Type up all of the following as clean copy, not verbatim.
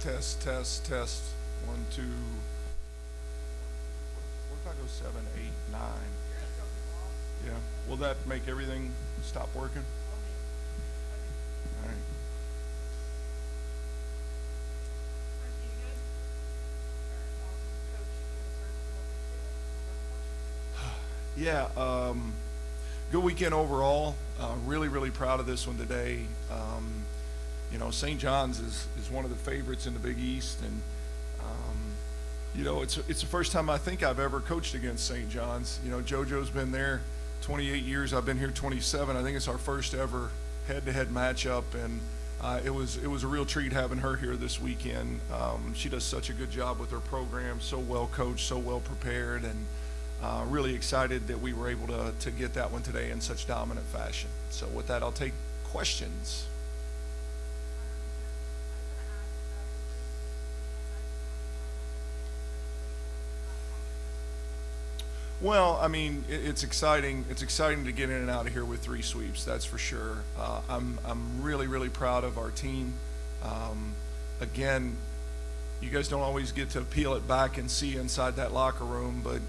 Test, test, test. One, two. What if I go seven, eight, nine? Yeah. Will that make everything stop working? All right. Yeah. Good weekend overall. Really, really proud of this one today. St. John's is one of the favorites in the Big East, and it's the first time I think I've ever coached against St. John's. JoJo's been there 28 years. I've been here 27. I think it's our first ever head-to-head matchup, and it was a real treat having her here this weekend. She does such a good job with her program, so well coached, so well prepared, and really excited that we were able to get that one today in such dominant fashion. So with that, I'll take questions. Well, I mean, it's exciting. It's exciting to get in and out of here with three sweeps. That's for sure. I'm really, really proud of our team. Again, you guys don't always get to peel it back and see inside that locker room, but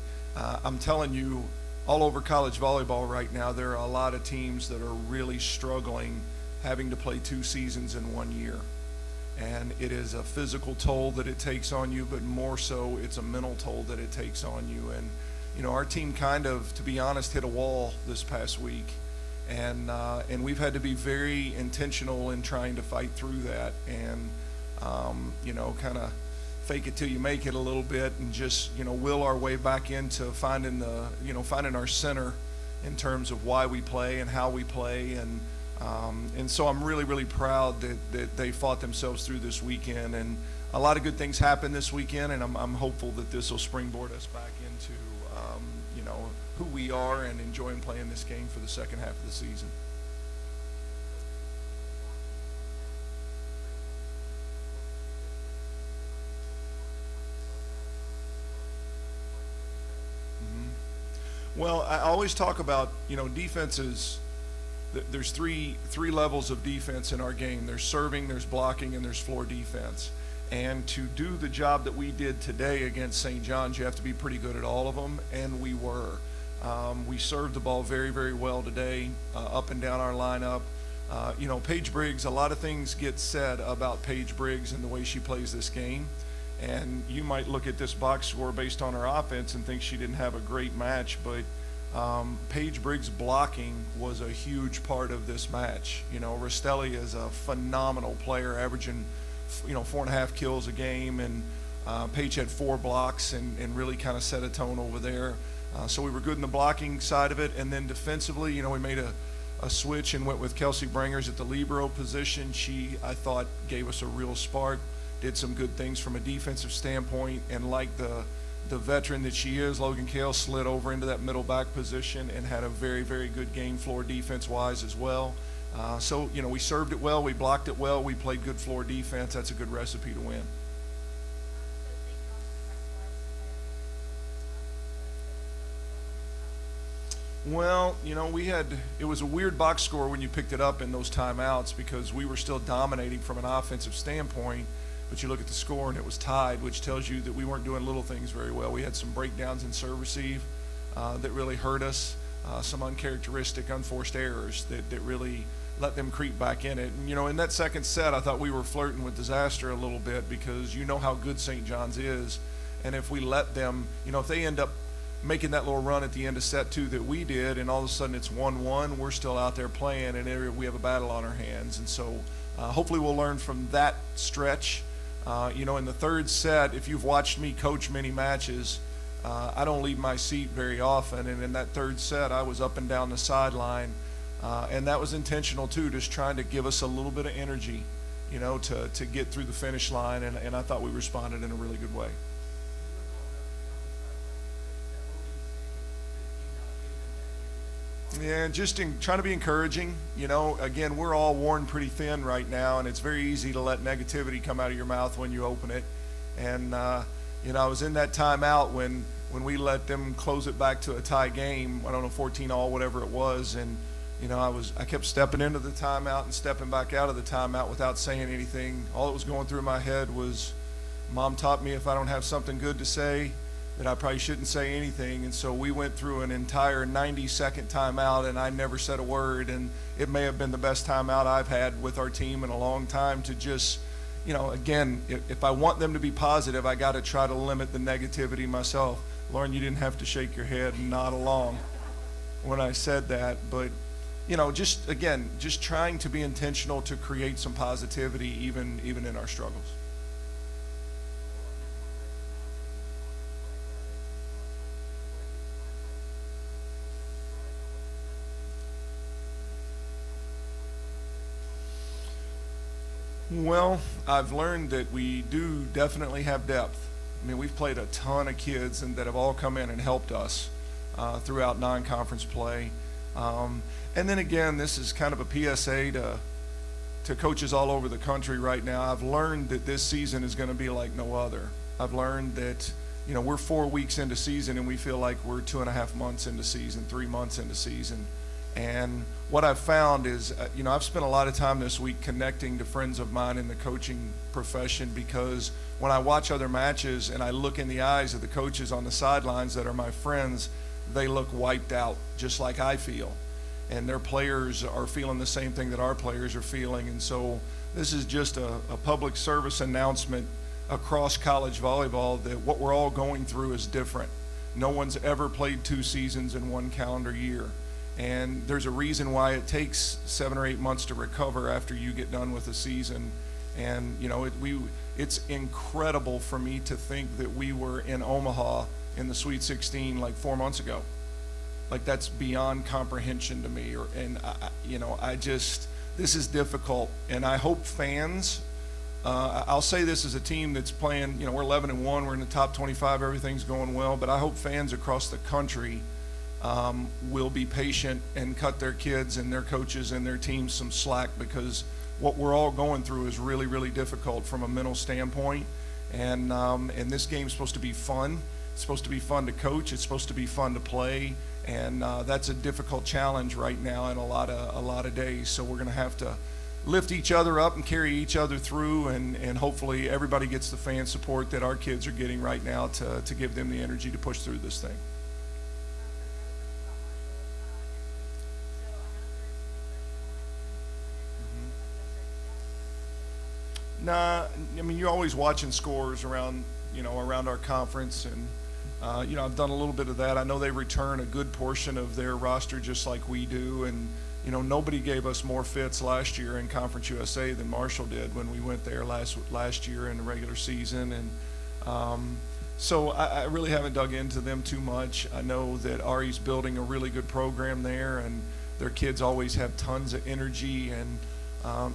I'm telling you, all over college volleyball right now, there are a lot of teams that are really struggling having to play 2 seasons in 1 year. And it is a physical toll that it takes on you, but more so, it's a mental toll that it takes on you. And our team kind of, to be honest, hit a wall this past week, and we've had to be very intentional in trying to fight through that, and kind of fake it till you make it a little bit, and just will our way back into finding our center in terms of why we play and how we play, and so I'm really, really proud that they fought themselves through this weekend, and a lot of good things happened this weekend, and I'm hopeful that this will springboard us back into who we are and enjoying playing this game for the second half of the season. Well, I always talk about defenses. There's three levels of defense in our game. There's serving, there's blocking, and there's floor defense. And to do the job that we did today against St. John's, you have to be pretty good at all of them, and we were. We served the ball very, very well today, up and down our lineup. Paige Briggs, a lot of things get said about Paige Briggs and the way she plays this game. And you might look at this box score based on her offense and think she didn't have a great match, but Paige Briggs' blocking was a huge part of this match. Rastelli is a phenomenal player, averaging 4.5 kills a game, and Paige had 4 blocks and really kind of set a tone over there. So we were good in the blocking side of it, and then defensively, we made a switch and went with Kelsey Brangers at the libero position. She, I thought, gave us a real spark, did some good things from a defensive standpoint, and like the veteran that she is, Logan Kale slid over into that middle back position and had a very, very good game floor defense-wise as well. So we served it well, we blocked it well, we played good floor defense. That's a good recipe to win. Well, it was a weird box score when you picked it up in those timeouts because we were still dominating from an offensive standpoint, but you look at the score and it was tied, which tells you that we weren't doing little things very well. We had some breakdowns in serve receive that really hurt us, some uncharacteristic, unforced errors that really let them creep back in it. And, in that second set, I thought we were flirting with disaster a little bit because how good St. John's is, and if we let them, if they end up making that little run at the end of set 2 that we did, and all of a sudden it's 1-1, we're still out there playing, and we have a battle on our hands. And so hopefully we'll learn from that stretch. In the third set, if you've watched me coach many matches, I don't leave my seat very often, and in that third set I was up and down the sideline, and that was intentional too, just trying to give us a little bit of energy, to get through the finish line, and I thought we responded in a really good way. Yeah, just trying to be encouraging. Again, we're all worn pretty thin right now, and it's very easy to let negativity come out of your mouth when you open it. And, I was in that timeout when we let them close it back to a tie game, I don't know, 14-all, whatever it was. And, I kept stepping into the timeout and stepping back out of the timeout without saying anything. All that was going through my head was, Mom taught me if I don't have something good to say, that I probably shouldn't say anything. And so we went through an entire 90-second timeout, and I never said a word. And it may have been the best timeout I've had with our team in a long time to just, again, if I want them to be positive, I got to try to limit the negativity myself. Lauren, you didn't have to shake your head and nod along when I said that. But, just trying to be intentional to create some positivity even in our struggles. Well, I've learned that we do definitely have depth. I mean, we've played a ton of kids that have all come in and helped us throughout non-conference play. And then again, this is kind of a PSA to coaches all over the country right now. I've learned that this season is going to be like no other. I've learned that, we're 4 weeks into season and we feel like we're 2.5 months into season, 3 months into season. And what I've found is, I've spent a lot of time this week connecting to friends of mine in the coaching profession, because when I watch other matches and I look in the eyes of the coaches on the sidelines that are my friends, they look wiped out just like I feel. And their players are feeling the same thing that our players are feeling. And so this is just a public service announcement across college volleyball that what we're all going through is different. No one's ever played 2 seasons in 1 calendar year. And there's a reason why it takes 7 or 8 months to recover after you get done with a season. And it's incredible for me to think that we were in Omaha in the Sweet 16 like 4 months ago. Like, that's beyond comprehension to me. This is difficult. And I hope fans, I'll say this as a team that's playing, we're 11-1, we're in the top 25, everything's going well, but I hope fans across the country will be patient and cut their kids and their coaches and their teams some slack, because what we're all going through is really, really difficult from a mental standpoint. And this game's supposed to be fun. It's supposed to be fun to coach. It's supposed to be fun to play. And that's a difficult challenge right now in a lot of days. So we're going to have to lift each other up and carry each other through, and hopefully everybody gets the fan support that our kids are getting right now to give them the energy to push through this thing. Nah, I mean, you're always watching scores around our conference, and I've done a little bit of that. I know they return a good portion of their roster just like we do, and nobody gave us more fits last year in Conference USA than Marshall did when we went there last year in the regular season. And so I really haven't dug into them too much. I know that Ari's building a really good program there, and their kids always have tons of energy, and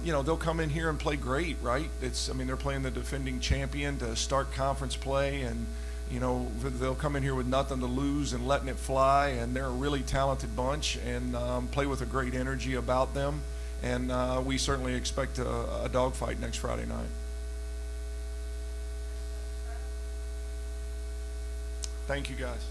they'll come in here and play great, right? They're playing the defending champion to start conference play, and they'll come in here with nothing to lose and letting it fly, and they're a really talented bunch, and play with a great energy about them. And we certainly expect a dogfight next Friday night. Thank you, guys.